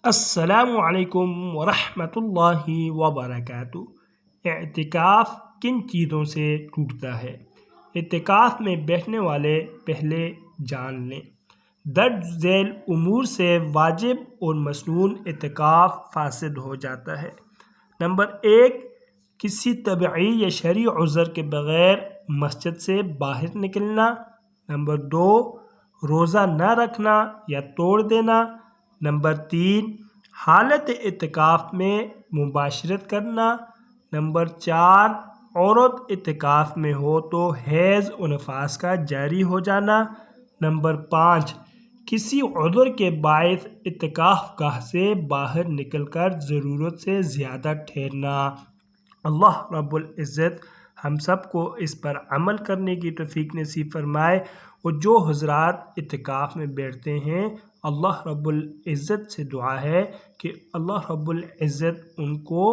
السلام علیکم ورحمۃ اللہ وبرکاتہ۔ اعتکاف کن چیزوں سے ٹوٹتا ہے؟ اعتکاف میں بیٹھنے والے پہلے جان لیں۔ درج ذیل امور سے واجب اور مسنون اعتکاف فاسد ہو جاتا ہے۔ نمبر 1، کسی طبعی یا شرعی عذر کے بغیر مسجد سے باہر نکلنا۔ نمبر 2، روزہ نہ رکھنا یا توڑ دینا۔ نمبر 3، حالت اعتکاف میں مباشرت کرنا۔ نمبر 4، عورت اعتکاف میں ہو تو حیض و نفاس کا جاری ہو جانا۔ نمبر 5، کسی عذر کے باعث اعتکاف گاہ سے باہر نکل کر ضرورت سے زیادہ ٹھہرنا۔ اللہ رب العزت ہم سب کو اس پر عمل کرنے کی توفیق نصیب فرمائے، اور جو حضرات اعتکاف میں بیٹھتے ہیں اللہ رب العزت سے دعا ہے کہ اللہ رب العزت ان کو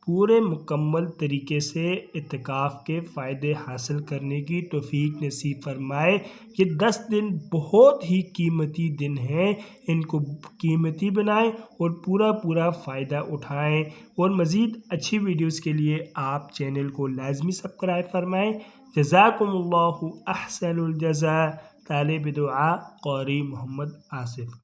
پورے مکمل طریقے سے اعتکاف کے فائدے حاصل کرنے کی توفیق نصیب فرمائے۔ یہ 10 دن بہت ہی قیمتی دن ہیں، ان کو قیمتی بنائیں اور پورا فائدہ اٹھائیں، اور مزید اچھی ویڈیوز کے لیے آپ چینل کو لازمی سبسکرائب فرمائیں۔ جزاکم اللہ احسن الجزاء۔ طالب دعا قاری محمد آصف۔